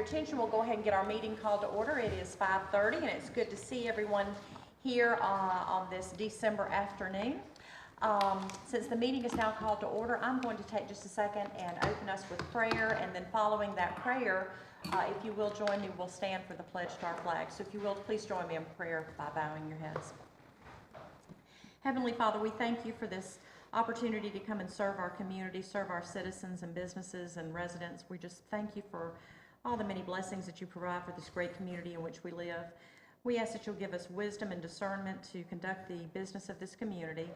attention, we'll go ahead and get our meeting called to order. It is 5:30, and it's good to see everyone here on this December afternoon. Since the meeting is now called to order, I'm going to take just a second and open us with prayer, and then following that prayer, if you will join me, we'll stand for the pledge to our flag. So if you will, please join me in prayer by bowing your heads. Heavenly Father, we thank you for this opportunity to come and serve our community, serve our citizens and businesses and residents. We just thank you for all the many blessings that you provide for this great community in which we live. We ask that you'll give us wisdom and discernment to conduct the business of this community,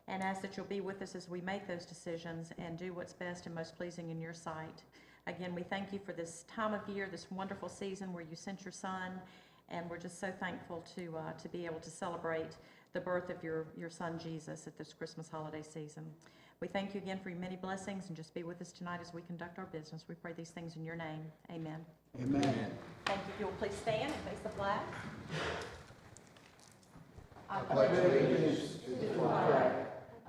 and ask that you'll be with us as we make those decisions and do what's best and most pleasing in your sight. Again, we thank you for this time of year, this wonderful season where you sent your Son, and we're just so thankful to be able to celebrate the birth of your Son Jesus at this Christmas holiday season. We thank you again for your many blessings, and just be with us tonight as we conduct our business. We pray these things in your name. Amen. Amen. Thank you. If you will please stand and face the flag. I pledge allegiance to the flag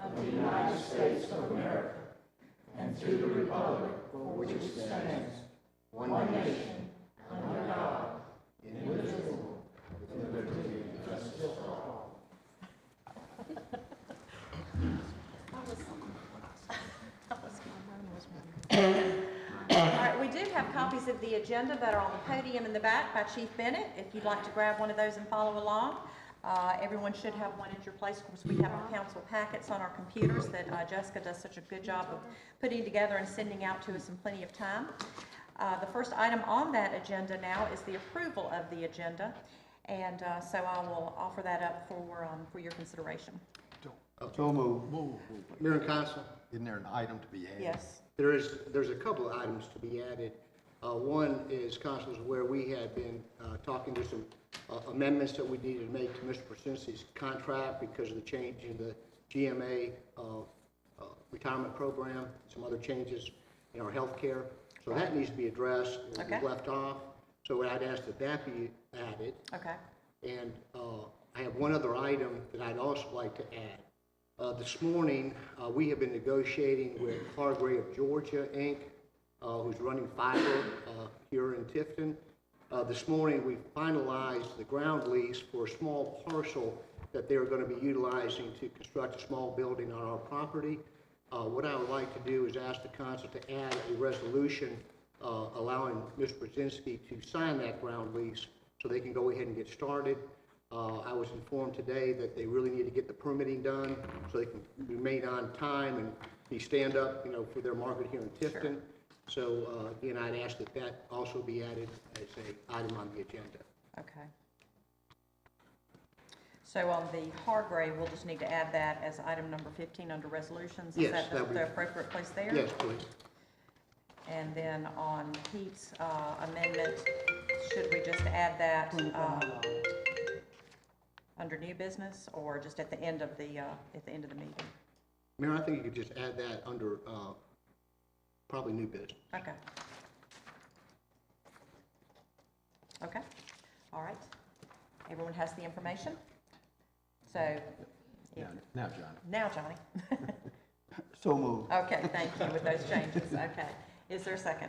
of the United States of America and to the republic for which it stands, one nation, under God, indivisible, with liberty and justice for all. All right, we do have copies of the agenda that are on the podium in the back by Chief Bennett. If you'd like to grab one of those and follow along. Everyone should have one at your place. Of course, we have our council packets on our computers that Jessica does such a good job of putting together and sending out to us in plenty of time. The first item on that agenda now is the approval of the agenda, and so I will offer that up for your consideration. So move. Mayor and Council, Isn't there an item to be added? Yes. there's a couple of items to be added. One is, Council's aware, we had been talking to some amendments that we needed to make to Mr. Brzezinski's contract because of the change in the GMA retirement program, some other changes in our health care. So that needs to be addressed. Okay. We left off. So I'd ask that that be added. Okay. And I have one other item that I'd also like to add. This morning, we have been negotiating with Hargray of Georgia, Inc., who's running fiber here in Tifton. This morning, we finalized the ground lease for a small parcel that they're going to be utilizing to construct a small building on our property. What I would like to do is ask the council to add a resolution allowing Mr. Brzezinski to sign that ground lease so they can go ahead and get started. I was informed today that they really need to get the permitting done so they can remain on time and be stand-up, for their market here in Tifton. Sure. So, again, I'd ask that that also be added as an item on the agenda. Okay. So on the Hargray, we'll just need to add that as item number 15 under resolutions. Yes, Is that that would the be- appropriate place there? Yes, please. And then on Pete's amendment, should we just add that under new business, or just at the end of the meeting? Mayor, I think you could just add that under probably new business. Okay. Okay. All right. Everyone has the information? So, Now, Johnny. now, Johnny. So move. Okay, thank you with those changes. Okay. Is there a second?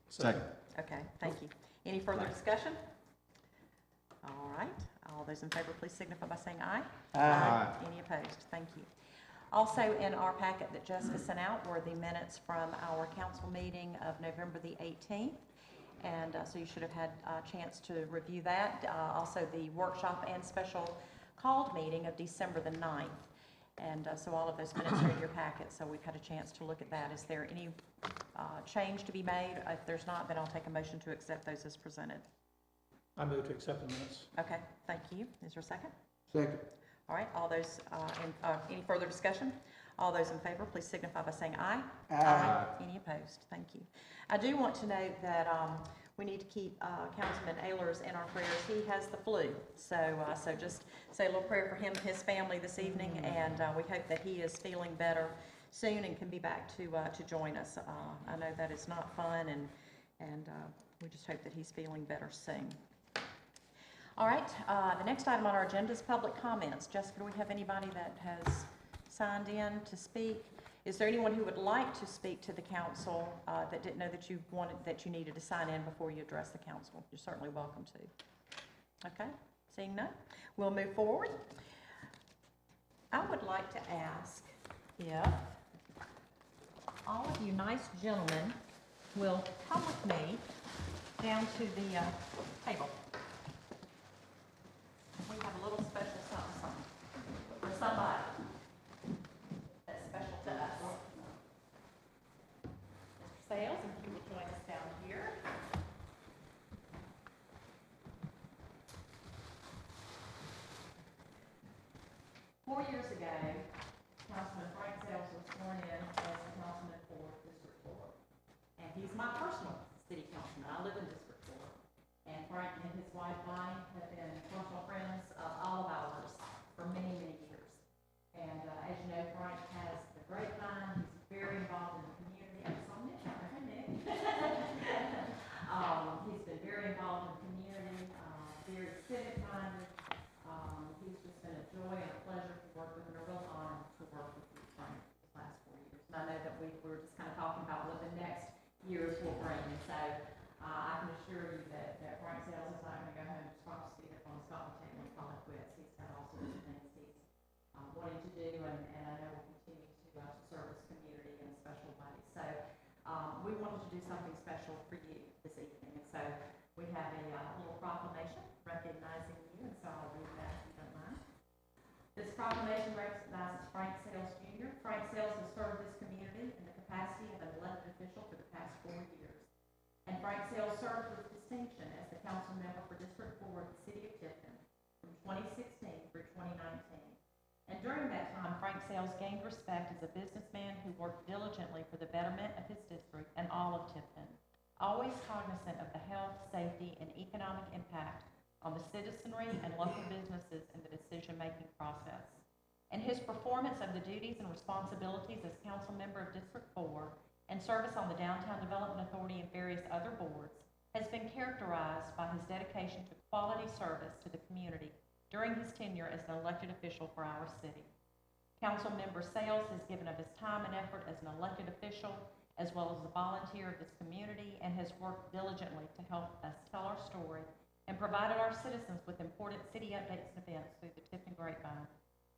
Second. Okay, thank you. Any further discussion? All right. All those in favor, please signify by saying aye. Aye. Any opposed? Thank you. Also in our packet that Jessica sent out were the minutes from our council meeting of November the 18th. And so you should have had a chance to review that. Also the workshop and special called meeting of December the 9th. And so all of those minutes are in your packet, so we've had a chance to look at that. Is there any change to be made? If there's not, then I'll take a motion to accept those as presented. I move to accept the minutes. Okay, thank you. Is there a second? Second. All right, all those, any further discussion? All those in favor, please signify by saying aye. Aye. Any opposed? Thank you. I do want to note that we need to keep Councilman Ehlers in our prayers. He has the flu, so just say a little prayer for him and his family this evening, and we hope that he is feeling better soon and can be back to join us. I know that is not fun, and we just hope that he's feeling better soon. All right, the next item on our agenda is public comments. Jessica, do we have anybody that has signed in to speak? Is there anyone who would like to speak to the council that didn't know that you needed to sign in before you address the council? You're certainly welcome to. Okay, seeing none, we'll move forward. I would like to ask if all of you nice gentlemen will come with me down to the table. We have a little special something for somebody that's special to us. Mr. Sales, if you would join us down here. 4 years ago, Councilman Frank Sales was sworn in as the councilman for District 4. And he's my personal city councilman. I live in District 4. And Frank and his wife Bonnie have been personal friends of all of ours for many, many years. And as you know, Frank has the grapevine. He's very involved in the community. I saw Nick out there. Hey, Nick. He's been very involved in the community, very civic-minded. He's just been a joy and a pleasure to work with, and a real honor to work with you, Frank, these last 4 years. And I know that we were just kind of talking about what the next years will bring, and so I can assure you that Frank Sales is not going to go home just drop his feet up on his coffee table and call it quits. He's got all sorts of things he's wanting to do, and I know will continue to serve his community in a special way. So we wanted to do something special for you this evening, and so we have a little proclamation recognizing you, and so I'll read that if you don't mind. This proclamation recognizes Frank Sales Jr. Frank Sales has served this community in the capacity of an elected official for the past 4 years. And Frank Sales served with distinction as the council member for District 4 of the City of Tifton from 2016 through 2019. And during that time, Frank Sales gained respect as a businessman who worked diligently for the betterment of his district and all of Tifton, always cognizant of the health, safety, and economic impact on the citizenry and local businesses in the decision-making process. And his performance of the duties and responsibilities as council member of District 4 and service on the Downtown Development Authority and various other boards has been characterized by his dedication to quality service to the community during his tenure as an elected official for our city. Council member Sales has given of his time and effort as an elected official as well as a volunteer of this community and has worked diligently to help us tell our story and provided our citizens with important city updates and events through the Tifton Grapevine.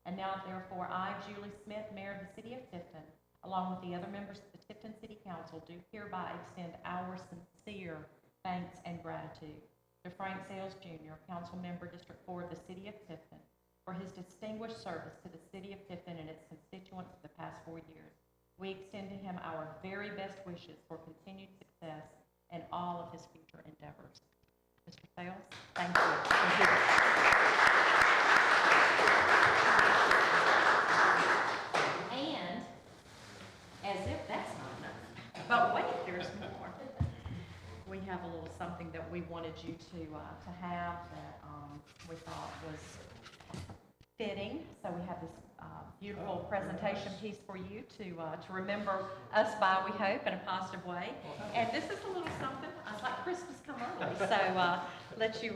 And now, therefore, I, Julie Smith, Mayor of the City of Tifton, along with the other members of the Tifton City Council, do hereby extend our sincere thanks and gratitude to Frank Sales Jr., Council Member District 4 of the City of Tifton, for his distinguished service to the City of Tifton and its constituents for the past 4 years. We extend to him our very best wishes for continued success in all of his future endeavors. Mr. Sales, thank you. And, as if that's not enough, but wait, there's more. We have a little something that we wanted you to have that we thought was fitting. So we have this beautiful presentation piece for you to remember us by, we hope, in a positive way. And this is a little something. I thought Christmas come early, so let you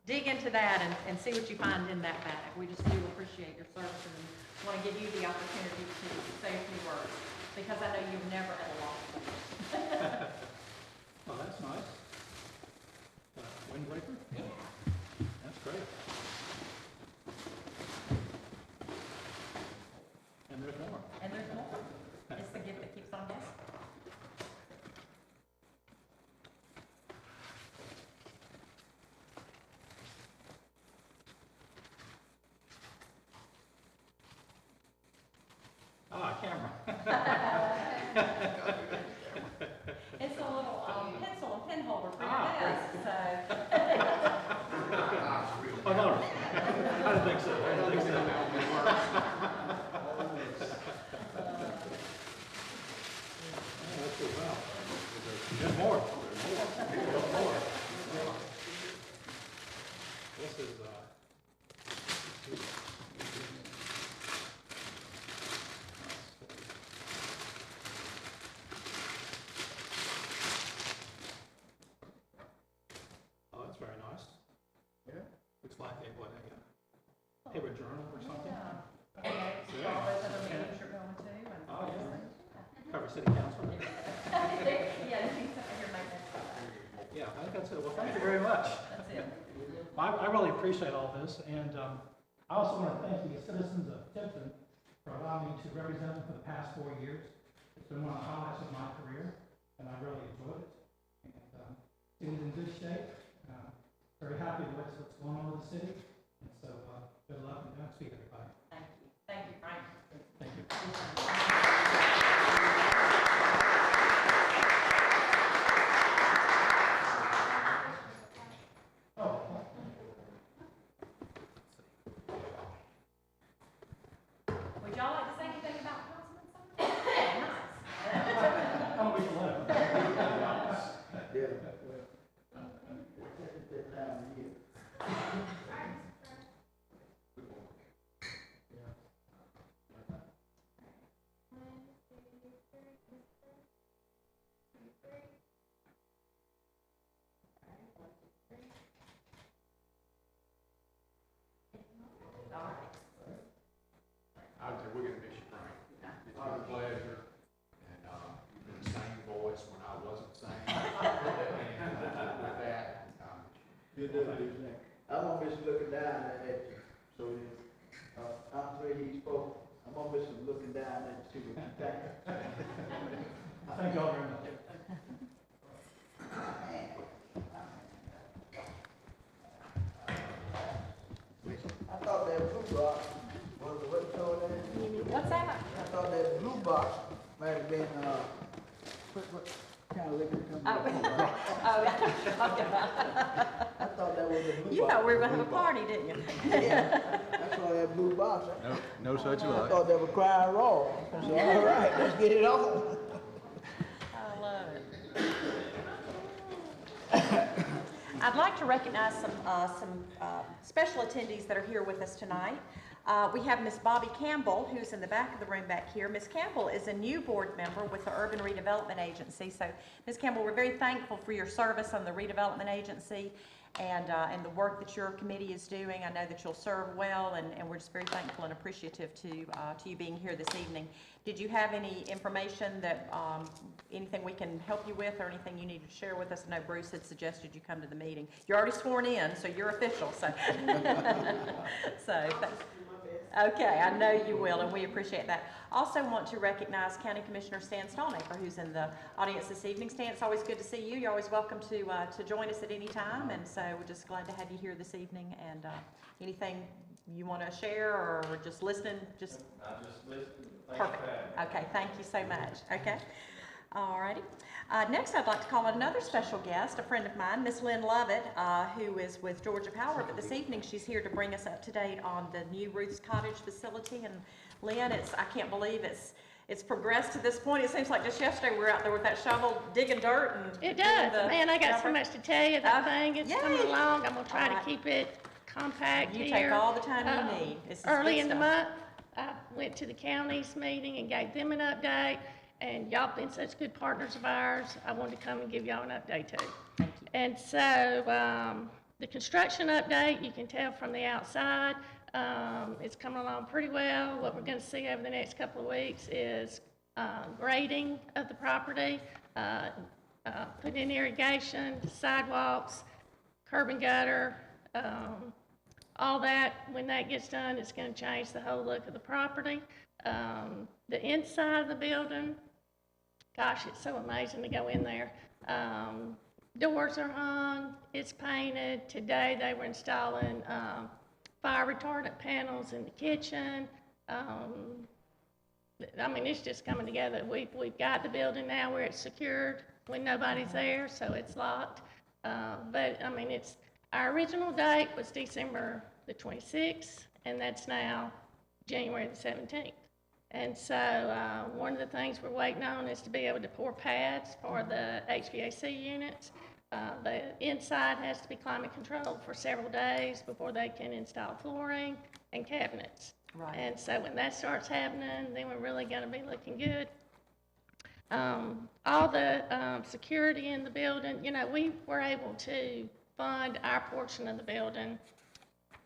dig into that and see what you find in that bag. We just do appreciate your service and want to give you the opportunity to say a few words, because I know you've never had a loss before. Oh, that's nice. Windbreaker? Yeah. That's great. And there's more. And there's more. It's the gift that keeps on giving. Ah, camera. It's a little pencil and pen holder for your Ah, desk, so. Oh, no. I don't think so. I don't think so. Oh, that's good. Wow. There's more. There's more. This is, oh, that's very nice. Yeah. Looks like a journal or something. Yeah. And all those other meetings you're going to and. Oh, yeah. city council meeting. Yeah, you can sit here, make that. Yeah, I think that's it. Well, thank you very much. That's it. I really appreciate all this, and I also want to thank the citizens of Tipton for allowing me to represent them for the past 4 years. It's been one of the highlights of my career, and I really enjoyed it. And city's in good shape. Very happy with what's going on with the city, and so good luck and Godspeed, everybody. Thank you. Thank you, Frank. Thank you. Would y'all like to say anything about Councilman Summers? Nice. I'm with you. I would say we're gonna miss you, Frank. It's been a pleasure, and, you've been the same voice when I wasn't sane. And with that, You do, I'm gonna miss looking down at you, so, after he spoke, I'm gonna miss him looking down at you, too. Thank you. Thank you all very much. I thought that blue box, was what you call that? What's that? I thought that blue box might have been, what kind of liquor comes in? I thought that was a blue box. You thought we were gonna have a party, didn't you? Yeah, I saw that blue box. No such I luck. thought they were crying raw. I said, all right, let's get it on. I love it. I'd like to recognize some special attendees that are here with us tonight. We have Miss Bobby Campbell, who's in the back of the room back here. Miss Campbell is a new board member with the Urban Redevelopment Agency. So, Miss Campbell, we're very thankful for your service on the Redevelopment Agency and the work that your committee is doing. I know that you'll serve well, and we're just very thankful and appreciative to you being here this evening. Did you have any information that, anything we can help you with, or anything you needed to share with us? I know Bruce had suggested you come to the meeting. You're already sworn in, so you're official, so. Okay, I know you will, and we appreciate that. Also want to recognize County Commissioner Stan Stallnaker, who's in the audience this evening. Stan, it's always good to see you. You're always welcome to join us at any time, and so we're just glad to have you here this evening. And anything you want to share, or just listening? I just listened. Perfect. Okay, thank you so much. Okay. All righty. Next, I'd like to call on another special guest, a friend of mine, Miss Lynn Lovett, who is with Georgia Power. But this evening, she's here to bring us up to date on the new Ruth's Cottage facility. And Lynn, I can't believe it's progressed to this point. It seems like just yesterday we were out there with that shovel digging dirt and. It does. doing the Man, I got so much to tell you. That thing, it's coming yay. along. I'm gonna try All to right. keep it compact You here. take all the time you need. This is Early good in the stuff. month, I went to the county's meeting and gave them an update, and y'all been such good partners of ours. I wanted to come and give y'all an update too. Thank you. And so, the construction update, you can tell from the outside, it's coming along pretty well. What we're gonna see over the next couple of weeks is, grading of the property, putting in irrigation, sidewalks, curb and gutter, all that. When that gets done, it's gonna change the whole look of the property. The inside of the building, gosh, it's so amazing to go in there. Doors are hung, it's painted. Today, they were installing, fire retardant panels in the kitchen. I mean, it's just coming together. We've got the building now where it's secured when nobody's there, so it's locked. But, I mean, our original date was December the 26th, and that's now January the 17th. And so, one of the things we're waiting on is to be able to pour pads for the HVAC units. The inside has to be climate controlled for several days before they can install flooring and cabinets. Right. And so when that starts happening, then we're really gonna be looking good. All the security in the building, you know, we were able to fund our portion of the building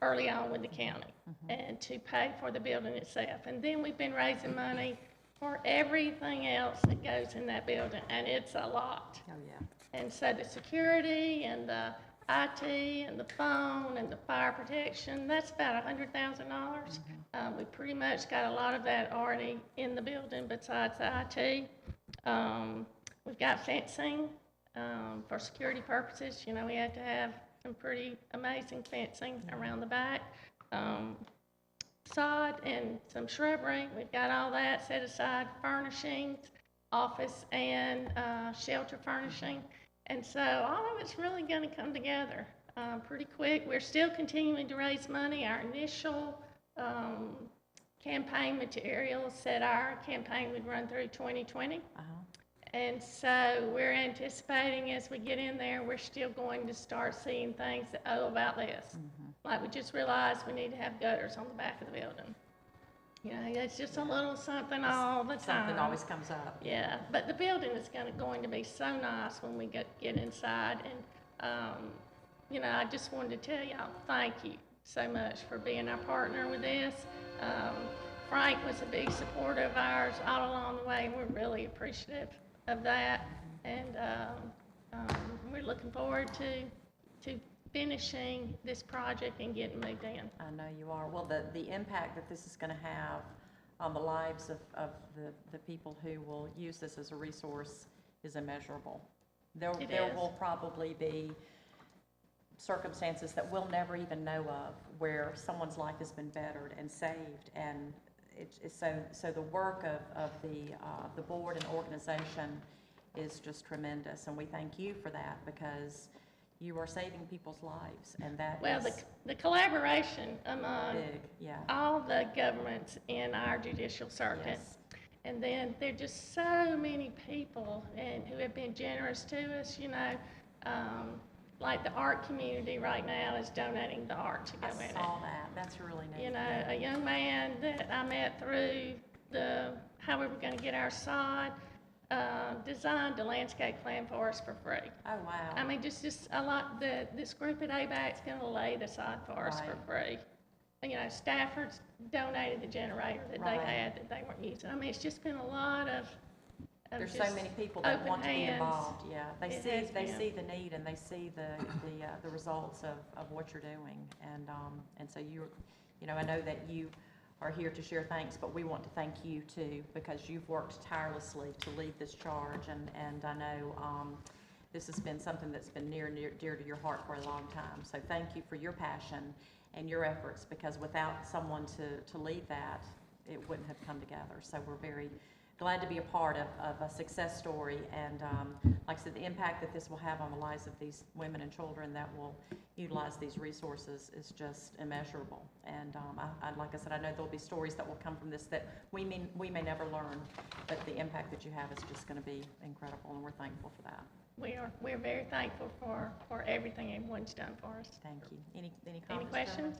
early on with the county and to pay for the building itself. And then we've been raising money for everything else that goes in that building, and it's a lot. Oh, yeah. And so the security and the IT and the phone and the fire protection, that's about $100,000. We pretty much got a lot of that already in the building besides the IT. We've got fencing, for security purposes. You know, we had to have some pretty amazing fencing around the back. Sod and some shrubbery, we've got all that set aside, furnishings, office and shelter furnishing. And so all of it's really going to come together pretty quick. We're still continuing to raise money. Our initial campaign materials said our campaign would run through 2020. Uh-huh. And so we're anticipating as we get in there, we're still going to start seeing things that, oh, about this. Like we just realized we need to have gutters on the back of the building. You know, it's just a little something all the time. Something always comes up. Yeah, but the building is going to be so nice when we get inside. And, you know, I just wanted to tell y'all, thank you so much for being our partner with this. Frank was a big supporter of ours all along the way, and we're really appreciative of that. And we're looking forward to finishing this project and getting moved in. I know you are. Well, the impact that this is going to have on the lives of the people who will use this as a resource is immeasurable. There is. will probably be circumstances that we'll never even know of where someone's life has been bettered and saved, and it's so the work of the board and organization is just tremendous, and we thank you for that because you are saving people's lives, and that Well, is the collaboration among big. Yeah. all the governments in our judicial circuit. Yes. And then there are just so many people and who have been generous to us, you know. Like the art community right now is donating the art to go I in it. saw that. That's really neat. You know, a young man that I met through how we were going to get our sod, designed a landscape plan for us for free. Oh, wow. I mean, just a lot, this group at ABAC's going to lay the sod for us for free. And, you know, Stafford's donated the generator that they Right. had that they weren't using. I mean, it's just been a lot of There's so just many people that open want to be hands. involved, yeah. They It see, has they been. see the need and they see the results of what you're doing. And so you know, I know that you are here to share thanks, but we want to thank you too, because you've worked tirelessly to lead this charge, and I know, this has been something that's been near dear to your heart for a long time. So thank you for your passion and your efforts, because without someone to lead that, it wouldn't have come together. So we're very glad to be a part of a success story, and like I said, the impact that this will have on the lives of these women and children that will utilize these resources is just immeasurable. And like I said, I know there'll be stories that will come from this that we may never learn, but the impact that you have is just going to be incredible, and we're thankful for that. We're very thankful for everything everyone's done for us. Thank you. Any Any comments? questions?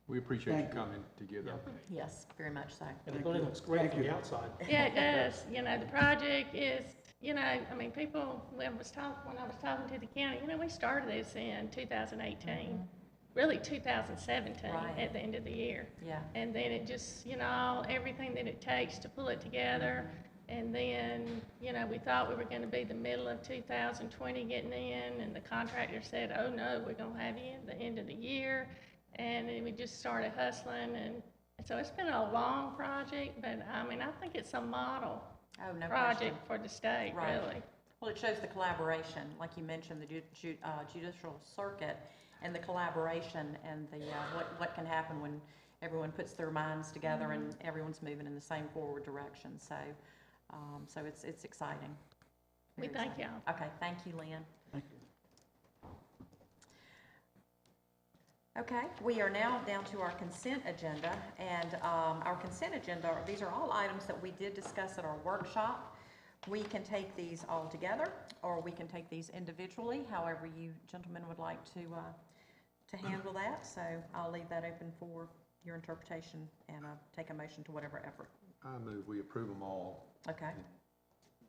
We appreciate you coming together. Yes, very much so. And the building looks great from the outside. Yeah, it does. You know, the project is, you know, I mean, people, when I was talking to the county, you know, we started this in 2018, really 2017 Right. at the end of the year. Yeah. And then it just, you know, everything that it takes to pull it together. And then, you know, we thought we were going to be the middle of 2020 getting in, and the contractor said, oh no, we're going to have you at the end of the year. And then we just started hustling, and so it's been a long project, but I mean, I think it's a model Oh, no question. project for the state, Right. really. Well, it shows the collaboration, like you mentioned, the judicial circuit and the collaboration and the what can happen when everyone puts their minds together and everyone's moving in the same forward direction. So, so it's exciting. We Very thank exciting. y'all. Okay, thank you, Lynn. Thank you. Okay, we are now down to our consent agenda, and our consent agenda, these are all items that we did discuss at our workshop. We can take these all together, or we can take these individually, however you gentlemen would like to handle that. So I'll leave that open for your interpretation and take a motion to whatever effort. I move we approve them all Okay,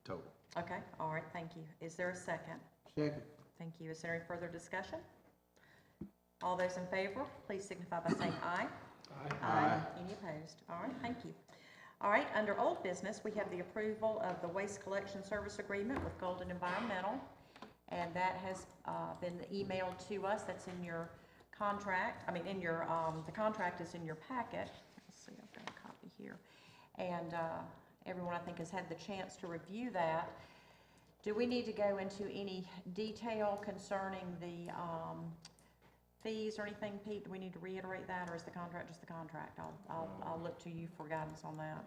total. okay, all right, thank you. Is there a second? Second. Thank you. Is there any further discussion? All those in favor, please signify by saying aye. Aye. Any opposed? All right, thank you. All right, under old business, we have the approval of the waste collection service agreement with Golden Environmental. And that has been emailed to us. That's in your contract. I mean, in your, the contract is in your packet. Let's see, I've got a copy here. And everyone, I think, has had the chance to review that. Do we need to go into any detail concerning the fees or anything, Pete? Do we need to reiterate that, or is the contract just the contract? I'll look to you for guidance on that.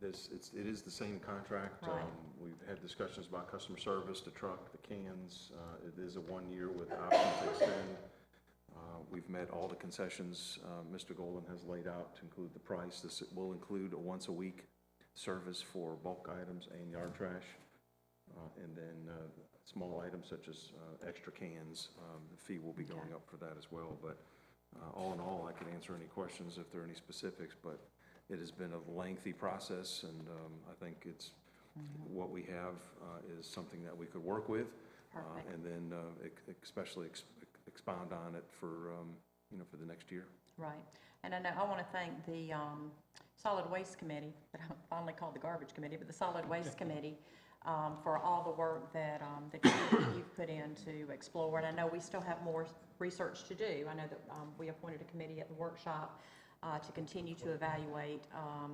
It is the same contract. Right. We've had discussions about customer service, the truck, the cans. It is a 1 year with the option to extend. We've met all the concessions Mr. Golden has laid out to include the price. This will include a once-a-week service for bulk items and yard trash. And then small items such as extra cans, the fee will be going up for that as well. But all in all, I can answer any questions if there are any specifics, but it has been a lengthy process, and I think it's what we have is something that we could work with. Perfect. And then especially expound on it for, for the next year. Right. And I know, I want to thank the Solid Waste Committee, that I finally called the Garbage Committee, but the Solid Waste Committee, for all the work that you've put in to explore. And I know we still have more research to do. I know that we appointed a committee at the workshop to continue to evaluate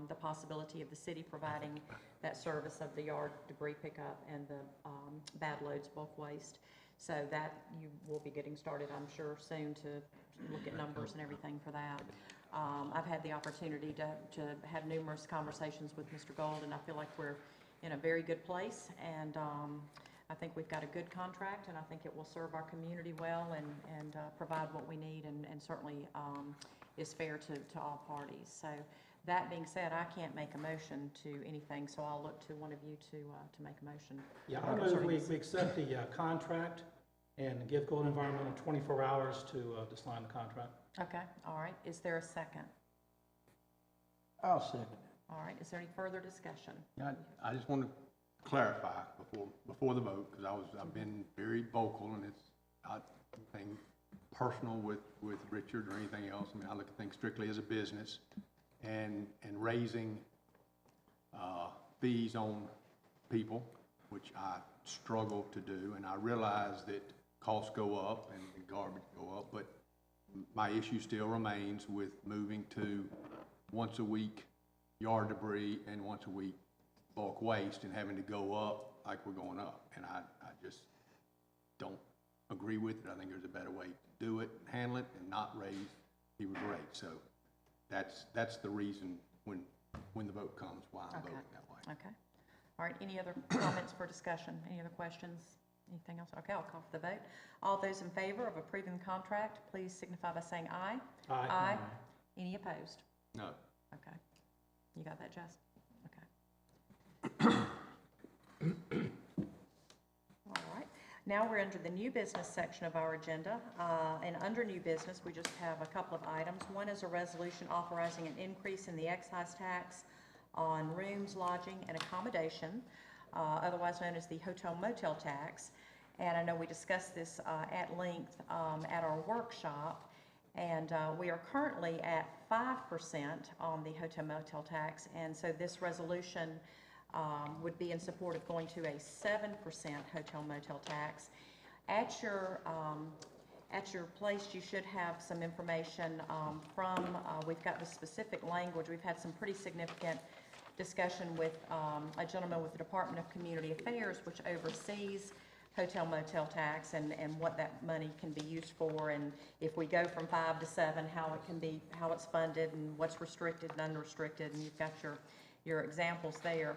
the possibility of the city providing that service of the yard debris pickup and the bad loads bulk waste. So that you will be getting started, I'm sure, soon to look at numbers and everything for that. I've had the opportunity to have numerous conversations with Mr. Gold, and I feel like we're in a very good place, and I think we've got a good contract, and I think it will serve our community well and provide what we need, and certainly is fair to all parties. So that being said, I can't make a motion to anything, so I'll look to one of you to make a motion. Yeah, I move we accept the contract and give Golden Environmental 24 hours to sign the contract. Okay, all right. Is there a second? I'll second it. All right, is there any further discussion? Yeah, I just want to clarify before the vote, because I've been very vocal, and it's not anything personal with Richard or anything else. I mean, I look at things strictly as a business, and raising fees on people, which I struggle to do, and I realize that costs go up and garbage go up, but my issue still remains with moving to once a week yard debris and once a week bulk waste, and having to go up like we're going up. And I just don't agree with it. I think there's a better way to do it, handle it, and not raise people's rates. So that's the reason when the vote comes, why I'm voting that way. Okay. All right, any other comments for discussion? Any other questions? Anything else? Okay, I'll call for the vote. All those in favor of approving the contract, please signify by saying aye. Aye. Aye. Any opposed? No. Okay. You got that, Jess? Okay. All right. Now we're under the new business section of our agenda. And under new business, we just have a couple of items. One is a resolution authorizing an increase in the excise tax on rooms, lodging, and accommodation, otherwise known as the hotel motel tax. And I know we discussed this at length at our workshop. And we are currently at 5% on the hotel motel tax, and so this resolution would be in support of going to a 7% hotel motel tax. At your place, you should have some information from, we've got the specific language. We've had some pretty significant discussion with a gentleman with the Department of Community Affairs, which oversees hotel motel tax and what that money can be used for, and if we go from 5 to 7, how it's funded and what's restricted and unrestricted, and you've got your examples there.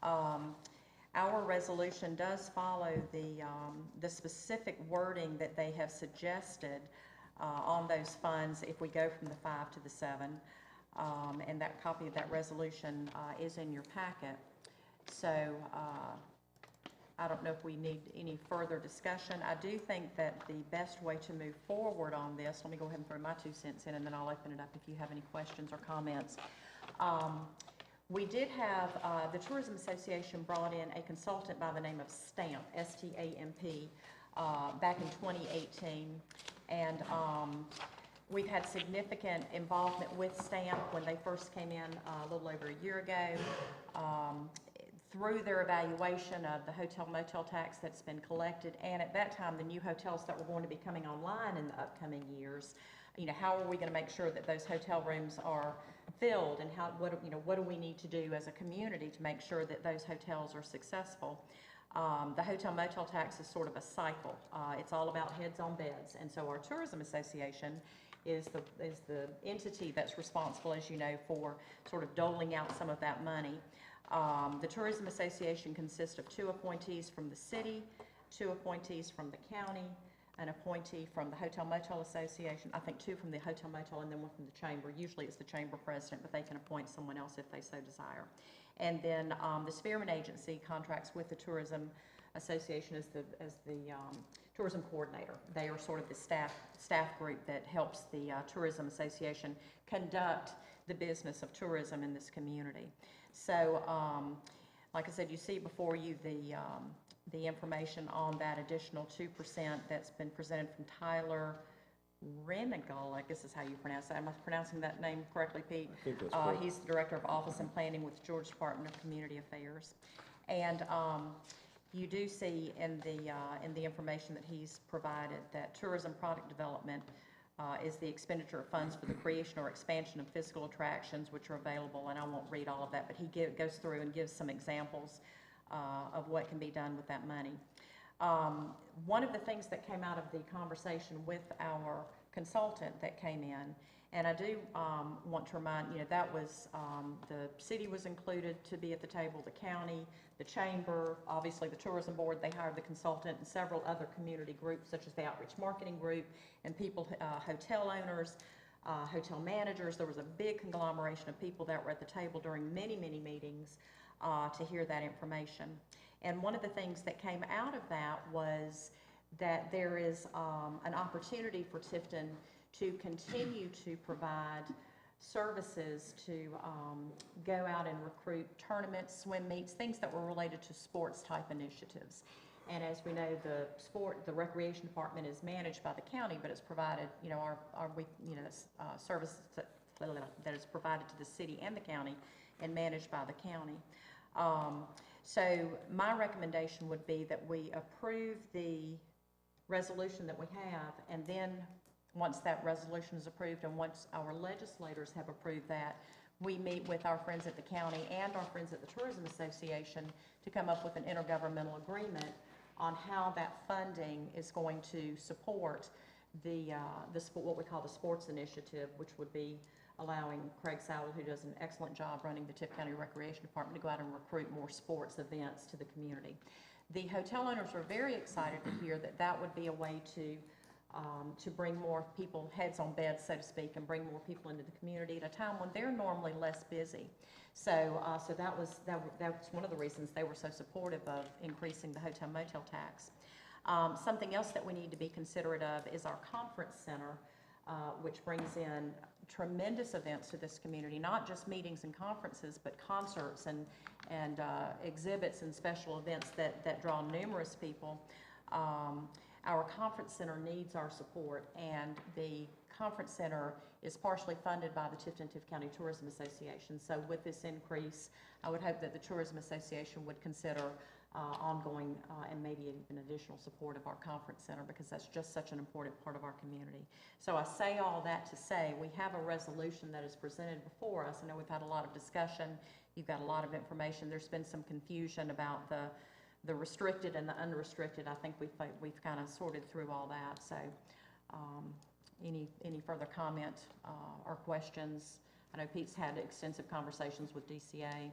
Our resolution does follow the specific wording that they have suggested on those funds if we go from the 5 to the 7, and that copy of that resolution is in your packet. So I don't know if we need any further discussion. I do think that the best way to move forward on this, let me go ahead and throw my 2 cents in, and then I'll open it up if you have any questions or comments. We did have, the Tourism Association brought in a consultant by the name of Stamp, S-T-A-M-P, back in 2018. And We've had significant involvement with STAMP when they first came in a little over a year ago. Through their evaluation of the hotel motel tax that's been collected, and at that time, the new hotels that were going to be coming online in the upcoming years, how are we going to make sure that those hotel rooms are filled, and what do we need to do as a community to make sure that those hotels are successful? The hotel motel tax is sort of a cycle. It's all about heads on beds, and so our tourism association is the entity that's responsible, as you know, for sort of doling out some of that money. The Tourism Association consists of 2 appointees from the city, 2 appointees from the county, an appointee from the Hotel Motel Association, I think 2 from the Hotel Motel, and then 1 from the chamber. Usually it's the chamber president, but they can appoint someone else if they so desire. And then the Spearman Agency contracts with the Tourism Association as the tourism coordinator. They are sort of the staff group that helps the Tourism Association conduct the business of tourism in this community. So, like I said, you see before you the information on that additional 2% that's been presented from Tyler Renegal, I guess is how you pronounce that. Am I pronouncing that name correctly, Pete? I think that's correct. He's the Director of Office and Planning with the Georgia Department of Community Affairs. And you do see in the information that he's provided that tourism product development is the expenditure of funds for the creation or expansion of physical attractions which are available, and I won't read all of that, but he goes through and gives some examples of what can be done with that money. One of the things that came out of the conversation with our consultant that came in, and I do want to remind, that was, the city was included to be at the table, the county, the chamber, obviously the tourism board, they hired the consultant, and several other community groups such as the outreach marketing group, and people, hotel owners, hotel managers. There was a big conglomeration of people that were at the table during many, many meetings to hear that information. And one of the things that came out of that was that there is an opportunity for Tifton to continue to provide services to go out and recruit tournaments, swim meets, things that were related to sports type initiatives. And as we know, the recreation department is managed by the county, but it's provided, service that is provided to the city and the county and managed by the county. So my recommendation would be that we approve the resolution that we have, and then once that resolution is approved and once our legislators have approved that, we meet with our friends at the county and our friends at the Tourism Association to come up with an intergovernmental agreement on how that funding is going to support what we call the sports initiative, which would be allowing Craig Sowell, who does an excellent job running the Tift County Recreation Department, to go out and recruit more sports events to the community. The hotel owners are very excited to hear that that would be a way to bring more people, heads on beds, so to speak, and bring more people into the community at a time when they're normally less busy. So, that's one of the reasons they were so supportive of increasing the hotel motel tax. Something else that we need to be considerate of is our conference center, which brings in tremendous events to this community, not just meetings and conferences, but concerts and exhibits and special events that draw numerous people. Our conference center needs our support, and the conference center is partially funded by the Tift County Tourism Association. So with this increase, I would hope that the Tourism Association would consider ongoing and maybe even additional support of our conference center, because that's just such an important part of our community. So I say all that to say we have a resolution that is presented before us. I know we've had a lot of discussion. You've got a lot of information. There's been some confusion about the restricted and the unrestricted. I think we've kind of sorted through all that. So any further comment or questions? I know Pete's had extensive conversations with DCA.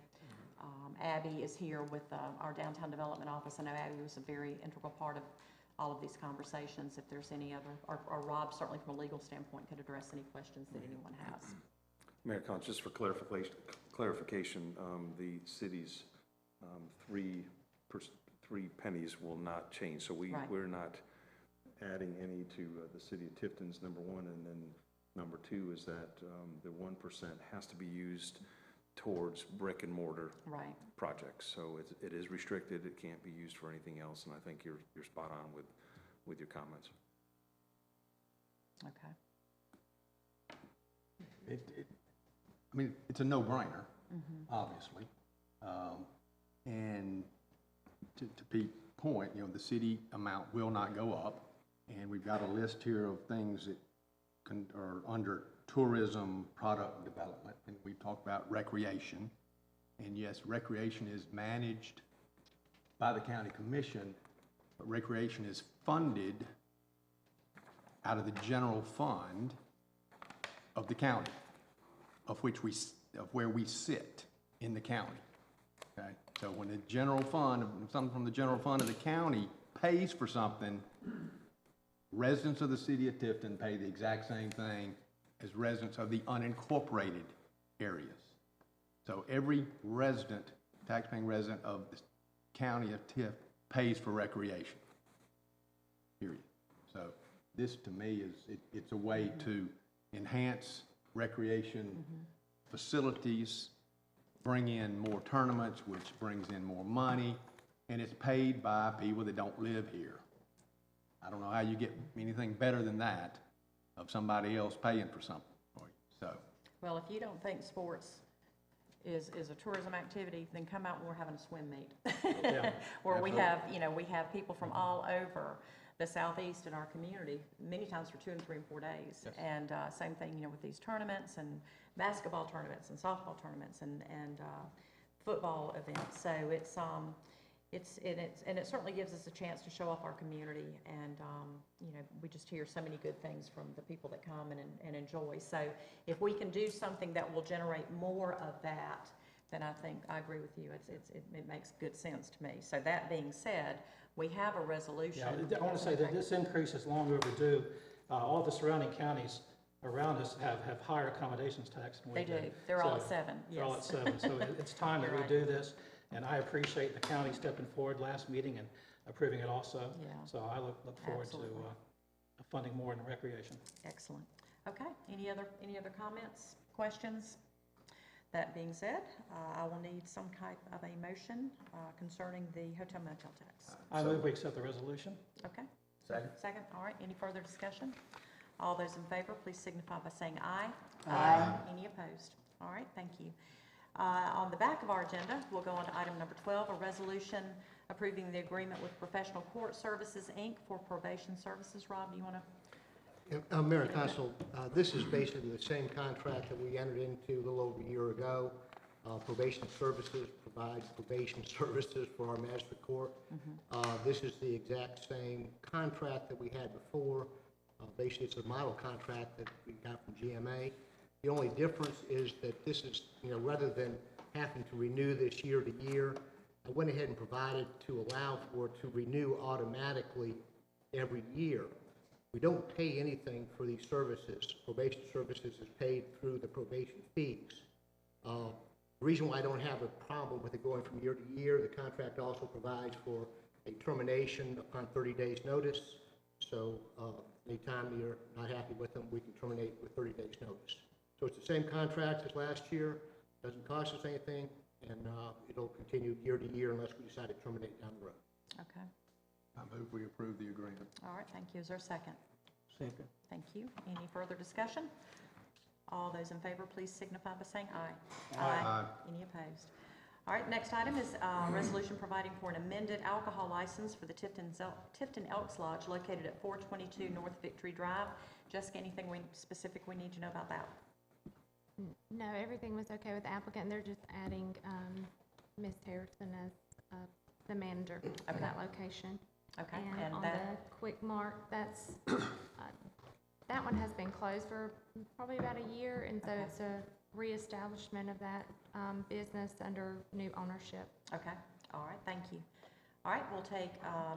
Abby is here with our Downtown Development Office. I know Abby was a very integral part of all of these conversations. If there's any other, or Rob certainly from a legal standpoint could address any questions that anyone has. Mayor Collins, just for clarification, the city's three pennies will not change. So we're not adding any to the city of Tifton's, number one, and then number two is that the 1% has to be used towards brick and mortar projects. So it is restricted. It can't be used for anything else. And I think you're spot on with your comments. Okay. I mean, it's a no-brainer, obviously. And to Pete's point, you know, the city amount will not go up. And we've got a list here of things that are under tourism product development. And we talked about recreation. And yes, recreation is managed by the county commission, but recreation is funded out of the general fund of the county, of where we sit in the county. Okay, so when the general fund, something from the general fund of the county pays for something, residents of the city of Tifton pay the exact same thing as residents of the unincorporated areas. So every resident, taxpaying resident of the county of Tifton pays for recreation, period. So this, to me, it's a way to enhance recreation facilities, bring in more tournaments, which brings in more money, and it's paid by people that don't live here. I don't know how you get anything better than that, of somebody else paying for something for you, so. Well, if you don't think sports is a tourism activity, then come out when we're having a swim meet. Yeah, Where we have, you know, we have people from all over the southeast in our community, many times for 2 and 3 and 4 days. Yes. And same thing, you know, with these tournaments and basketball tournaments and softball tournaments and football events. So it certainly gives us a chance to show off our community, and you know, we just hear so many good things from the people that come and enjoy. So if we can do something that will generate more of that, then I think I agree with you. It makes good sense to me. So that being said, we have a resolution. yeah, I want to say that this increase is long overdue. All the surrounding counties around us have higher accommodations tax than we They do. do. They're all at So, 7, They're all at yes. 7, so it's time that You're we right. do this, and I appreciate the county stepping forward last meeting and approving it also. Yeah. So I look forward to Absolutely. funding more in recreation. Excellent. Okay, any other comments, questions? That being said, I will need some type of a motion concerning the hotel motel tax. I move we accept the resolution. Okay? Second. Second, all right, any further discussion? All those in favor, please signify by saying aye. Aye. Any opposed? All right, thank you. On the back of our agenda, we'll go on to item number 12, a resolution approving the agreement with Professional Court Services, Inc. for probation services. Rob, do you want to? Mayor and Council, this is basically the same contract that we entered into a little over a year ago. Probation Services provides probation services for our master court. This is the exact same contract that we had before. Basically, it's a model contract that we got from GMA. The only difference is that this is, you know, rather than having to renew this year to year, I went ahead and provided to allow for it to renew automatically every year. We don't pay anything for these services. Probation services is paid through the probation fees. The reason why I don't have a problem with it going from year to year, the contract also provides for a termination upon 30 days notice. So anytime you're not happy with them, we can terminate with 30 days notice. So it's the same contract as last year, doesn't cost us anything, and it'll continue year to year unless we decide to terminate down the road. Okay, I move we approve the agreement. all right, thank you. Is there a second? Second. Thank you. Any further discussion? All those in favor, please signify by saying aye. Aye. Any opposed? All right, next item is resolution providing for an amended alcohol license for the Tifton Elks Lodge located at 422 North Victory Drive. Jessica, anything specific we need to know about that? No, everything was okay with the applicant. They're just adding Ms. Harrison as the manager for Okay. that location. Okay, And and on that, the Quick Mart, that's, that one has been closed for probably about a year, and so Okay. it's a reestablishment of that business under new ownership. okay, all right, thank you. All right, we'll take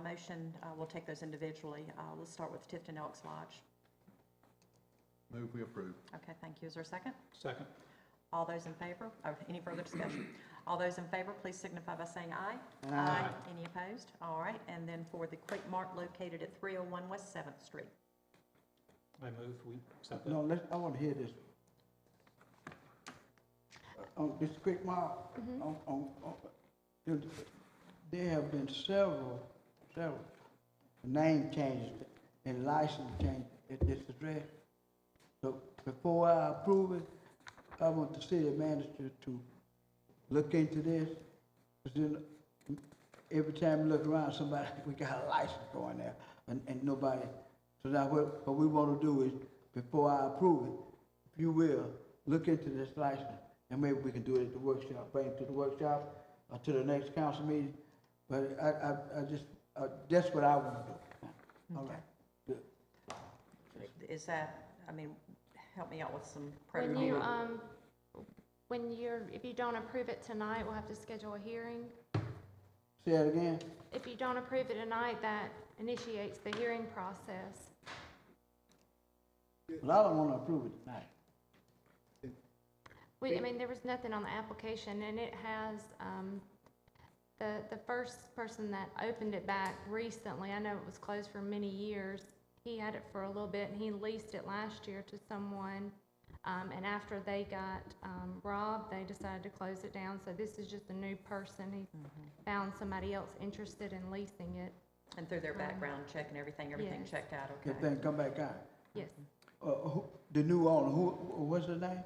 motion, we'll take those individually. Let's start with Tifton Elks Lodge. Move we approve. Okay, thank you. Is there a second? Second. All those in favor? Oh, any further discussion? All those in favor, please signify by saying aye. Aye. Any opposed? All right, and then for the Quick Mart located at 301 West 7th Street. I move we accept that. No, I want to hear this. On this quick mark, there have been several name changes and license changes at this address. So before I approve it, I want the city manager to look into this. 'Cause then every time we look around, somebody, we got a license going there and nobody. So now what we want to do is, before I approve it, if you will, look into this license and maybe we can do it at the workshop, bring it to the workshop or to the next council meeting. But that's what I want to do. All right, good. Is that, I mean, help me out with some When protocol. you, if you don't approve it tonight, we'll have to schedule a hearing. Say that again? If you don't approve it tonight, that initiates the hearing process. Well, I don't want to approve it tonight. I mean, there was nothing on the application, and it has, the first person that opened it back recently, I know it was closed for many years, he had it for a little bit, and he leased it last year to someone, and after they got robbed, they decided to close it down, so this is just a new person. He found somebody else interested in leasing it. And through their background check and everything Yes. checked out, okay? Everything come back out. Yes. The new owner, what's her name?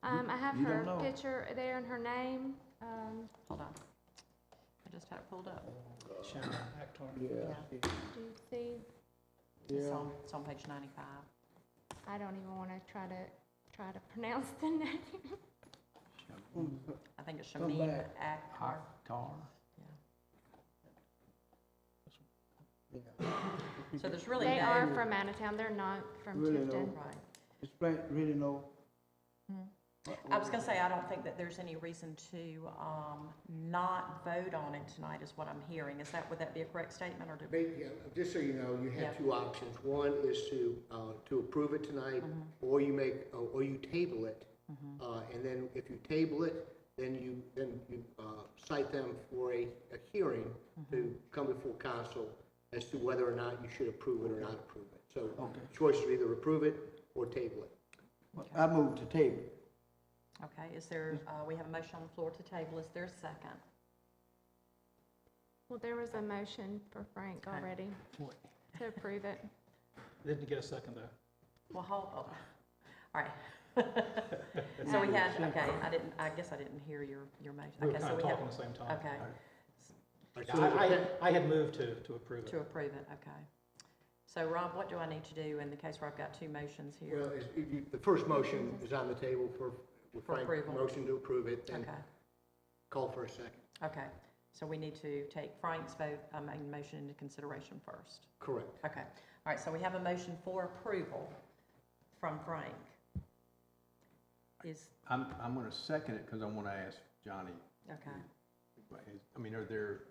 I have You her don't know? picture there and her name. Hold on. I just had it pulled up. Sharon Actor. Yeah. Do you see? It's Yeah. on page 95. I don't even want to try to pronounce the name. I think it's Come Shamim back. Akhtar. Tar. So there's really They no. are from out of town. They're not from Really Tifton. no. Right. Explain, really no. I was gonna say, I don't think that there's any reason to, not vote on it tonight, is what I'm hearing. Would that be a correct statement, or do? Yeah, just so you know, you Yeah. have two options. One is to approve it tonight, or or you table it. And then if you table it, then you cite them for a hearing to come before council as to whether or not you should approve it or not approve it. So Okay. choice is either approve it or table it. I moved to table. Okay, is there, we have a motion on the floor to table. Is there a second? Well, there was a motion for Frank Okay. already to approve it. Didn't get a second, though. Well, hold, all right. So we had, okay, I guess I didn't hear your motion. We were Okay, kind so of we have, talking at the same time. okay, I had moved to approve to it. approve it, okay. So Rob, what do I need to do in the case where I've got two motions here? Well, the first motion is on the table with For Frank, approval. motion to approve it, then Okay, call for a second. okay. So we need to take Frank's vote, motion into consideration first. Correct. Okay, all right, so we have a motion for approval from Frank. I'm gonna second it because I want to ask Johnny, Okay, I mean, are there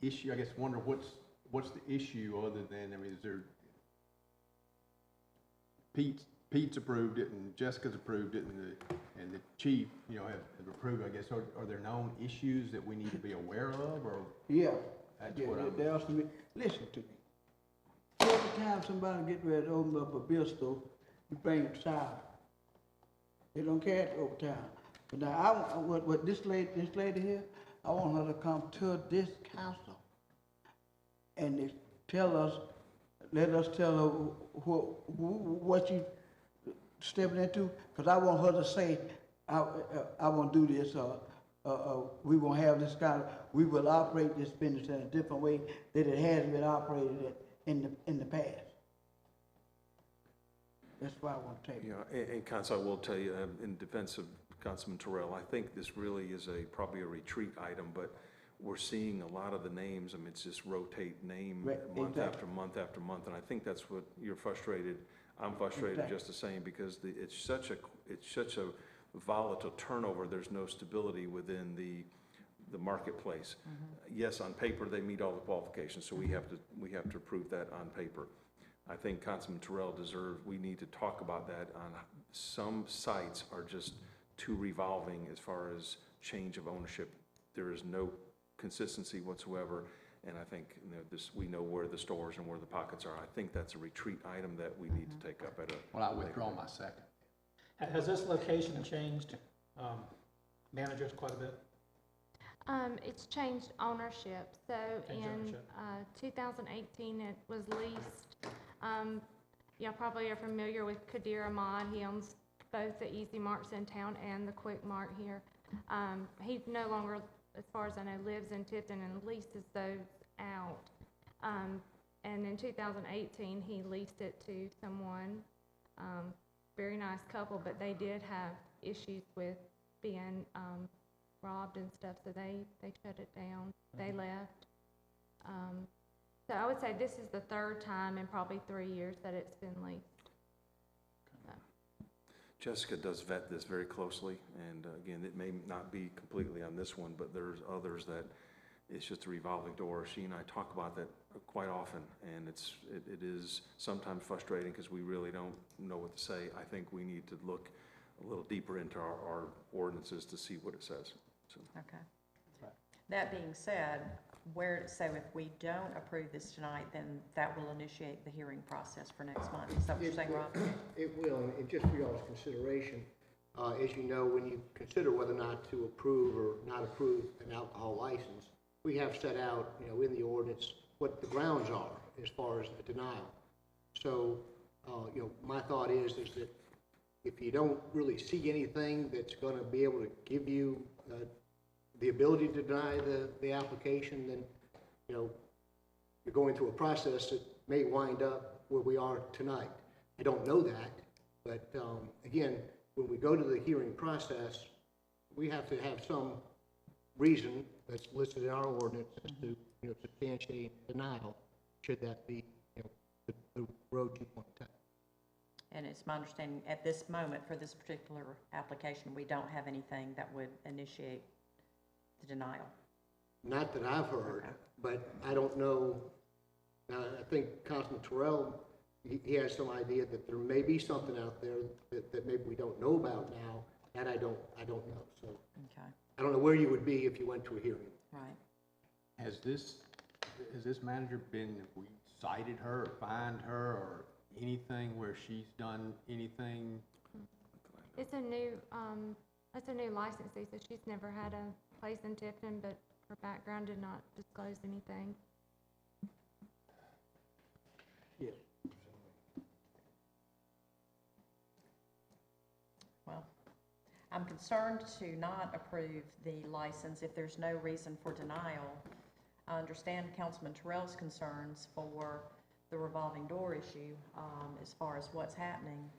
I guess wonder what's the issue other than, I mean, is there, Pete's approved it and Jessica's approved it and the chief, have approved, I guess, are there known issues that we need to be aware of, or? Yeah. That's Yeah, what I'm. they asked me, listen to me. Every time somebody get ready to open up a beer store, you bring them sour. They don't care it over town. But now, what this lady here, I want her to come to this council and they let us tell her what you stepping into, because I want her to say, I want to do this, we won't have this kind of, we will operate this business in a different way that it has been operated in the past. That's why I want to take it. Yeah, and Council, I will tell you, in defense of Councilman Terrell, I think this really is probably a retreat item, but we're seeing a lot of the names, I mean, it's just rotate name Right, month exactly. after month after month, and I think that's what you're frustrated. I'm frustrated Exactly. just the same, because it's such a volatile turnover, there's no stability within the marketplace. Yes, on paper, they meet all the qualifications, so we have to prove that on paper. I think Councilman Terrell we need to talk about that. On some sites are just too revolving as far as change of ownership. There is no consistency whatsoever, and I think we know where the stores and where the pockets are. I think that's a retreat item that we need to take up at a. Well, I withdraw my second. Has this location changed managers quite a bit? It's changed ownership. So Changed in ownership. 2018, it was leased. y'all probably are familiar with Kadir Ahmad. He owns both the Easy Marts in town and the Quick Mart here. He no longer, as far as I know, lives in Tifton and leases those out. And in 2018, he leased it to someone, very nice couple, but they did have issues with being robbed and stuff, so they shut it down. They left. So I would say this is the third time in probably 3 years that it's been leased. Jessica does vet this very closely, and again, it may not be completely on this one, but there's others that it's just a revolving door. She and I talk about that quite often, and it is sometimes frustrating because we really don't know what to say. I think we need to look a little deeper into our ordinances to see what it says. So. Okay. That being said, so if we don't approve this tonight, then that will initiate the hearing process for next month. Is that what you're saying, Rob? It will, and just for y'all's consideration, as you know, when you consider whether or not to approve or not approve an alcohol license, we have set out, in the ordinance what the grounds are as far as a denial. So, my thought is that if you don't really see anything that's going to be able to give you the ability to deny the application, then, you're going through a process that may wind up where we are tonight. I don't know that, but again, when we go to the hearing process, we have to have some reason that's listed in our ordinance as to, substantiate denial, should that be, the road you want to take. And it's my understanding, at this moment, for this particular application, we don't have anything that would initiate the denial. Not that I've heard, Okay. but I don't know. I think Councilman Terrell, he has some idea that there may be something out there that maybe we don't know about now. That I don't know. So Okay, I don't know where you would be if you went to a hearing. right. Has this manager been, have we cited her or fined her or anything where she's done anything? It's a new licensee, so she's never had a place in Tifton, but her background did not disclose anything. Yes. Well, I'm concerned to not approve the license if there's no reason for denial. I understand Councilman Terrell's concerns for the revolving door issue, as far as what's happening.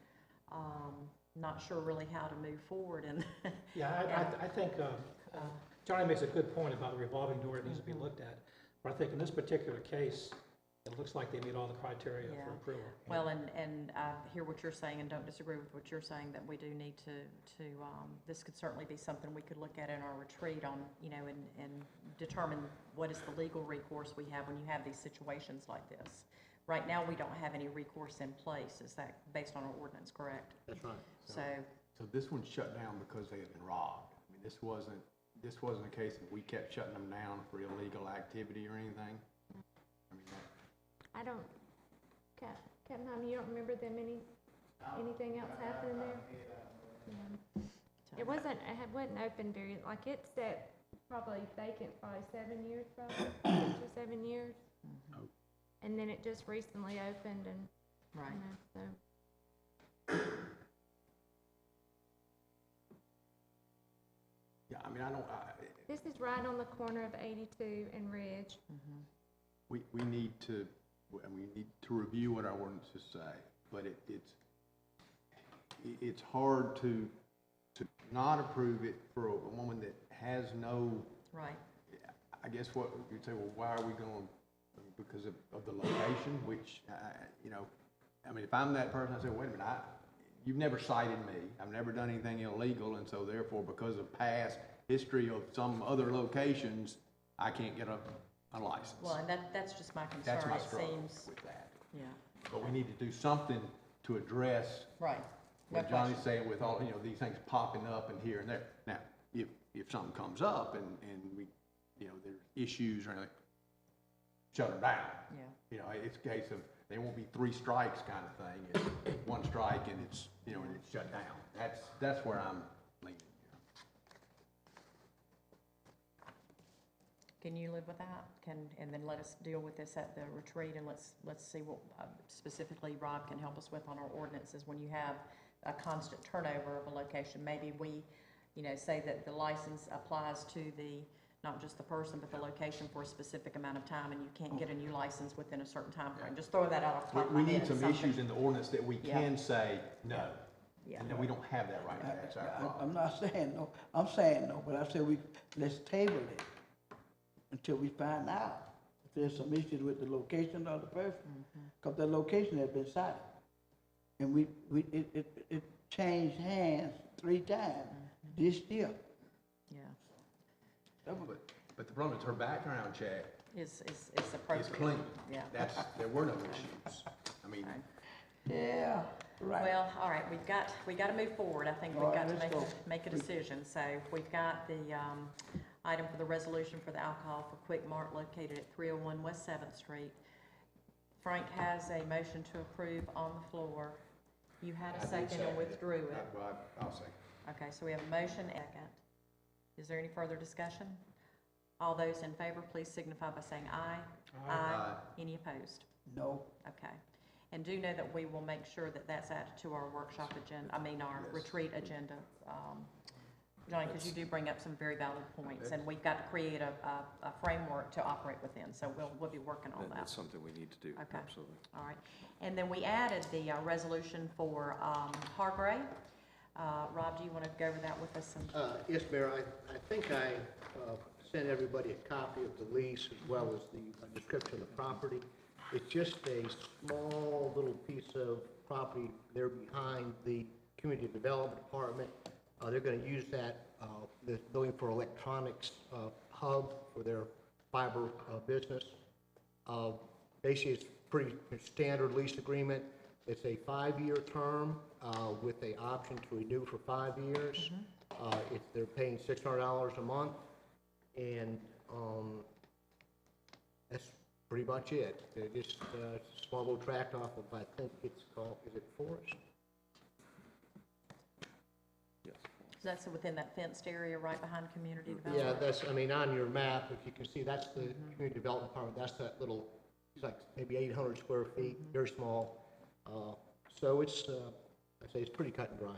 Not sure really how to move forward and. Yeah, I think Johnny makes a good point about the revolving door that needs to be looked at. But I think in this particular case, it looks like they meet all the criteria Yeah. for approval. Well, and I hear what you're saying and don't disagree with what you're saying, that we do need to this could certainly be something we could look at in our retreat on, and determine what is the legal recourse we have when you have these situations like this. Right now, we don't have any recourse in place. Is that based on our ordinance, correct? That's right. So, So this one's shut down because they had been robbed. I mean, this wasn't a case of we kept shutting them down for illegal activity or anything. I mean, I don't, Captain Hyman, you don't remember anything else happening there? Yeah. It wasn't open very, like it sat probably vacant probably 7 years, probably, 6 or 7 years. Oh. And then it just recently opened and, right. so. yeah, I mean, This is right on the corner of 82 and Ridge. Mm-hmm. we need to review what our ordinances say, but it's hard to not approve it for a woman that has no. Right. I guess what you'd say, well, why are we going? Because of the location, which, I mean, if I'm that person, I say, wait a minute, you've never cited me, I've never done anything illegal, and so therefore, because of past history of some other locations, I can't get a license. Well, and that's just my concern. That's my It struggle seems, with that. yeah, But we need to do something to address right. No what Johnny's question. saying with all, these things popping up and here and there. Now, if something comes up and we, there's issues or anything, shut them down. Yeah. It's a case of, there won't be 3 strikes kind of thing. It's 1 strike and it's, and it's shut down. That's where I'm leaning. Can you live with that? And then let us deal with this at the retreat, and let's see what specifically Rob can help us with on our ordinances when you have a constant turnover of a location. Maybe we, say that the license applies to not just the person, but the location for a specific amount of time, and you can't get a new license within a certain time frame. Just throwing that out off the top of my We head. need some something. issues in the ordinance that we Yeah. can say no. Yeah. And we don't have that right now, that's our problem. I'm not saying no, I'm saying no, but I said let's table it until we find out if there's some issues with the location of the person. Because the location has been cited. And it changed hands 3 times this year. Yeah, But the problem is her background check it's is appropriate. clean. Yeah. There were no issues. I mean, Yeah, right. Well, all right, we got to move forward. I think All we've right, got to let's go. make a decision. So we've got the item for the resolution for the alcohol for Quick Mart located at 301 West 7th Street. Frank has a motion to approve on the floor. You had a second and withdrew it. I'll say. Okay, so we have a motion and a second. Is there any further discussion? All those in favor, please signify by saying aye. Aye. Any opposed? No, Okay. And do know that we will make sure that that's added to our workshop agenda, our Yes. retreat agenda. Johnny, because you do bring up some very valid points, and we've got to create a framework to operate within, so we'll be working on that. That's something we need to do, Okay. absolutely. All right. And then we added the resolution for Hargray. Rob, do you want to go over that with us? Yes, Mayor, I think I sent everybody a copy of the lease as well as the description of the property. It's just a small little piece of property there behind the Community Development Department. They're going to use that, this building for electronics hub for their fiber business. Basically, it's pretty standard lease agreement. It's a 5-year term with a option to renew for 5 years. They're paying $600 a month, and that's pretty much it. They're just a small little tract off of, I think it's called, is it Forest? Yes. So that's within that fenced area right behind community Yeah, development? on your map, if you can see, that's the Community Development Department. That's that little, it's like maybe 800 square feet, very small. So it's, I'd say it's pretty cut and dry.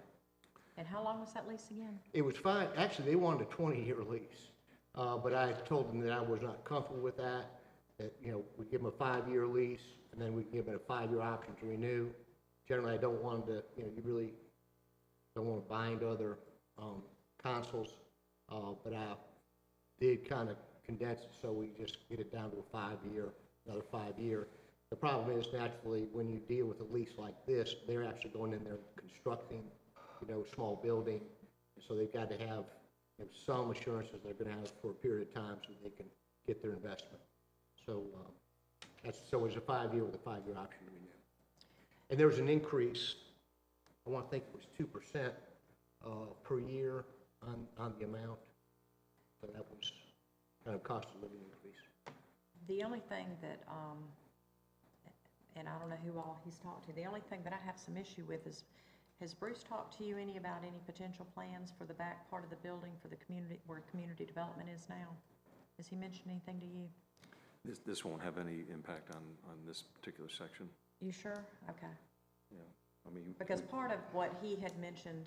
And how long was that lease again? It was fine, actually, they wanted a 20-year lease, but I told them that I was not comfortable with that, we give them a 5-year lease, and then we give them a 5-year option to renew. Generally, I don't want to, you really don't want to bind other consuls, but I did kind of condense it, so we just get it down to a 5-year, another 5-year. The problem is, naturally, when you deal with a lease like this, they're actually going in there constructing, small building, so they've got to have some assurances they're going to have for a period of time so they can get their investment. So so it's a 5-year with a 5-year option to renew. And there was an increase, I want to think it was 2% per year on the amount. So that was kind of cost of living increase. The only thing that, and I don't know who all he's talked to, the only thing that I have some issue with is, has Bruce talked to you about any potential plans for the back part of the building for the community, where community development is now? Has he mentioned anything to you? This won't have any impact on this particular section. You sure? Okay. Yeah, I mean. Because part of what he had mentioned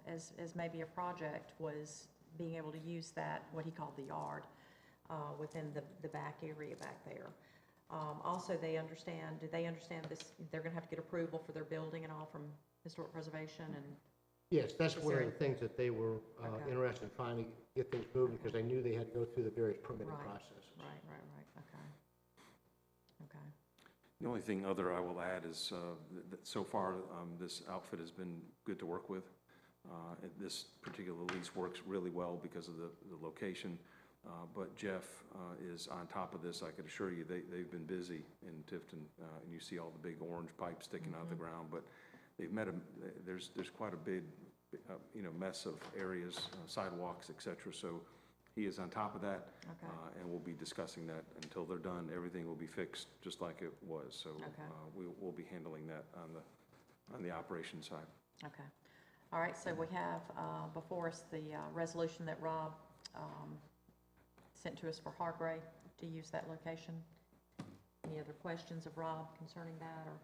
as maybe a project was being able to use that, what he called the yard, within the back area back there. Also, do they understand this, they're going to have to get approval for their building and all from Historic Preservation and? Yes, that's Is one of there the things that they were Okay. interested in trying to get things moving because they knew they had to go through the various permitting Right. processes. Right, okay. The only thing other I will add is that so far this outfit has been good to work with. This particular lease works really well because of the location. But Jeff is on top of this. I could assure you they've been busy in Tifton, and you see all the big orange pipes sticking out of the ground. But they've met there's quite a big mess of areas, sidewalks, etc. So he is on top of that, Okay. and we'll be discussing that until they're done. Everything will be fixed just like it was. So Okay. we'll be handling that on the operations side. Okay. All right, so we have before us the resolution that Rob sent to us for Hargrave to use that location. Any other questions of Rob concerning that, or?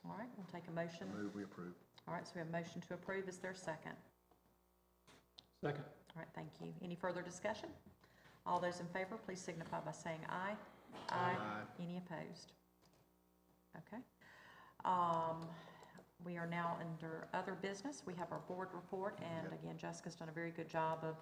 All right, we'll take a motion. Move, we approve. All right, so we have a motion to approve. Is there a second? Second. All right, thank you. Any further discussion? All those in favor, please signify by saying aye. Aye. Any opposed? Okay. We are now under other business. We have our board report, and again, Jessica's done a very good job of,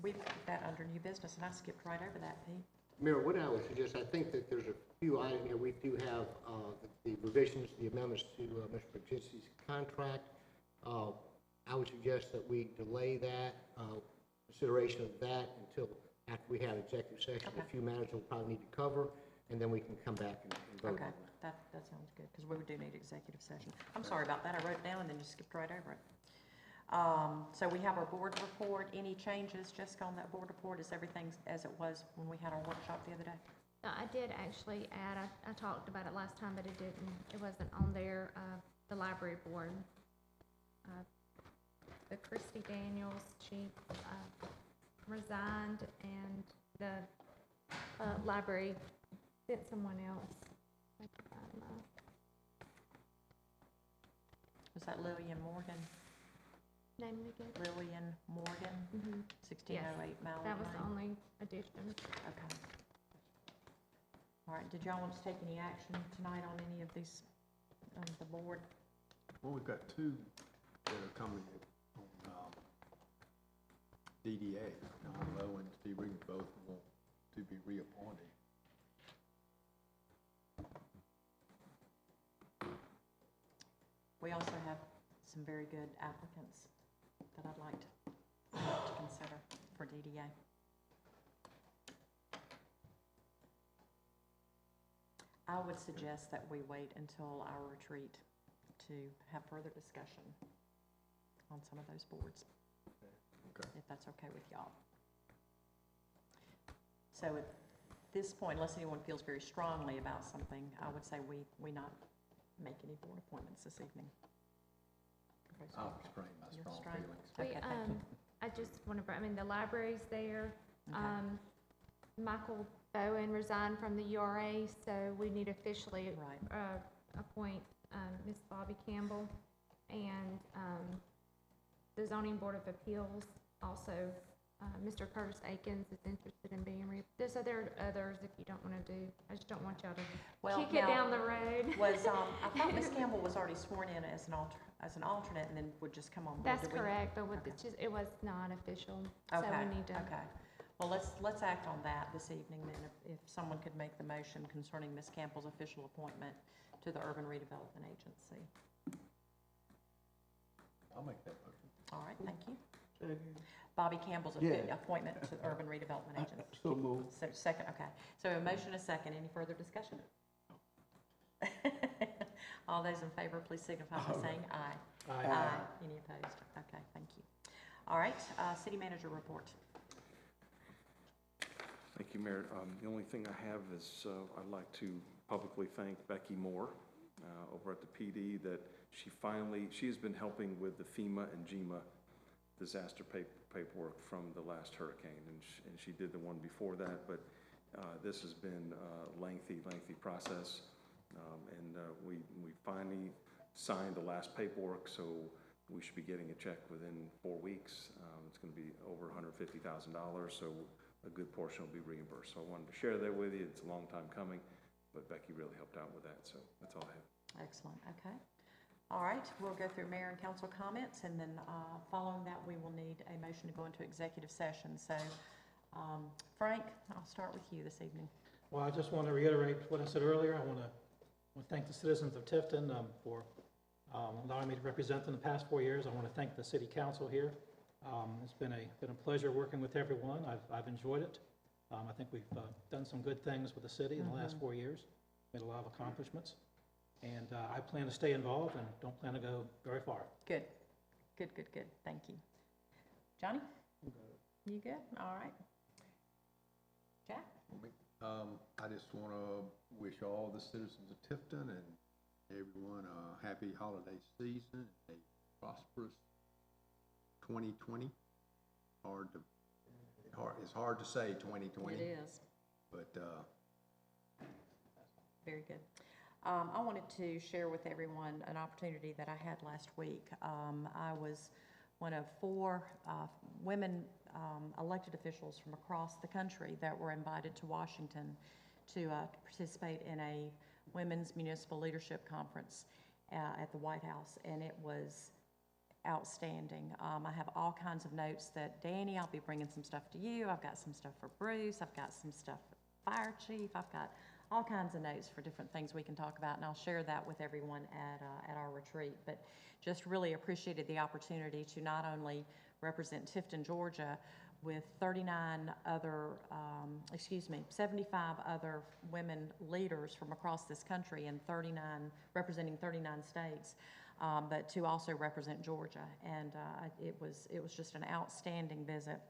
we've got that under new business, and I skipped right over that, Pete. Mayor, what I would suggest, I think that there's a few items here. We do have the revisions, the amendments to Mr. McGinsty's contract. I would suggest that we delay that, consideration of that until after we have executive session. Okay. A few matters we'll probably need to cover, and then we can come back and vote Okay, on that. that sounds good, because we do need executive session. I'm sorry about that. I wrote it down and then just skipped right over it. So we have our board report. Any changes, Jessica, on that board report? Is everything as it was when we had our workshop the other day? I did actually add, I talked about it last time, but it wasn't on there, the library board. The Christy Daniels, she resigned, and the library sent someone else. Was that Lillian Morgan? Name it again? Lillian Morgan, Mm-hmm. 1608 Mallard That was the Lane? only addition. Okay. All right, did y'all want to take any action tonight on any of these, the board? Well, we've got two that are coming on DDA. Don Lowe and Steve Reed both want to be reappointed. We also have some very good applicants that I'd like to consider for DDA. I would suggest that we wait until our retreat to have further discussion on some of those boards. Okay. If that's okay with y'all. So at this point, unless anyone feels very strongly about something, I would say we not make any board appointments this evening. I'll restrain my You're strong restrained? feelings. We, Okay, thank you. I just want to, the library's there. Okay. Michael Bowen resigned from the URA, so we need to officially Right. appoint Ms. Bobby Campbell. And the Zoning Board of Appeals, also, Mr. Curtis Akins is interested in being so there are others if you don't want to do, I just don't want y'all to kick it down the road. Was, I thought Ms. Campbell was already sworn in as an alternate and then would just come on board. That's Did we- correct, but with, Okay. it was not official, so Okay, we need to. okay. Well, let's act on that this evening then, if someone could make the motion concerning Ms. Campbell's official appointment to the Urban Redevelopment Agency. I'll make that motion. All right, thank you. Second. Bobby Campbell's Yeah. appointment to the Urban Redevelopment Agency. So moved. So, second, okay. So a motion, a second. Any further discussion? All those in favor, please signify by saying aye. Aye. Any opposed? Okay, thank you. All right, city manager report. Thank you, Mayor. The only thing I have is I'd like to publicly thank Becky Moore over at the PD that she has been helping with the FEMA and GEMA disaster paperwork from the last hurricane, and she did the one before that, but this has been a lengthy process, and we finally signed the last paperwork, so we should be getting a check within 4 weeks. It's going to be over $150,000, so a good portion will be reimbursed. So I wanted to share that with you. It's a long time coming, but Becky really helped out with that, so that's all I have. Excellent, okay. All right, we'll go through mayor and council comments, and then following that, we will need a motion to go into executive session. So, Frank, I'll start with you this evening. Well, I just want to reiterate what I said earlier. I want to thank the citizens of Tifton for allowing me to represent them the past 4 years. I want to thank the city council here. It's been a pleasure working with everyone. I've enjoyed it. I think we've done some good things with the city in the last 4 years, made a lot of accomplishments. And I plan to stay involved and don't plan to go very far. Good. Thank you. Johnny? You good? All right. Jack? I just want to wish all the citizens of Tifton and everyone a happy holiday season, a prosperous 2020. it's hard to say 2020. It is. But, Very good. I wanted to share with everyone an opportunity that I had last week. I was one of 4 women elected officials from across the country that were invited to Washington to participate in a Women's Municipal Leadership Conference at the White House, and it was outstanding. I have all kinds of notes that, Danny, I'll be bringing some stuff to you. I've got some stuff for Bruce. I've got some stuff for the fire chief. I've got all kinds of notes for different things we can talk about, and I'll share that with everyone at our retreat. But just really appreciated the opportunity to not only represent Tifton, Georgia, with 75 other women leaders from across this country and representing 39 states, but to also represent Georgia. And it was just an outstanding visit.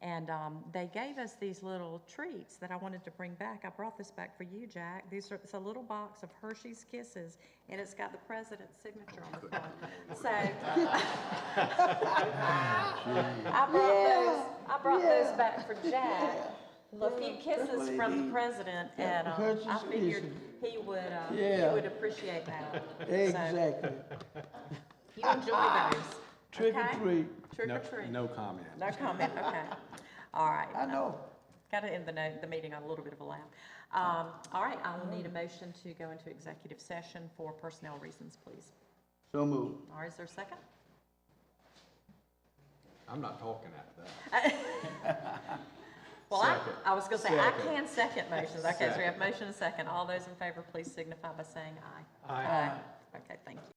And they gave us these little treats that I wanted to bring back. I brought this back for you, Jack. It's a little box of Hershey's Kisses, and it's got the president's signature on the front. So I brought those back for Jack. A few kisses from the president, and I figured he would appreciate that. Exactly. So, you enjoy those. Trick or Okay? treat. Trick or treat. no comment. No comment, okay. All right. I know. Got to end the meeting on a little bit of a laugh. All right, I will need a motion to go into executive session for personnel reasons, please. So moved. All right, is there a second? I'm not talking after that. Well, Second. I was going to say, I Second. can second motions. Okay, so we have Second. motion and second. All those in favor, please signify by saying aye. Aye. Okay, thank you.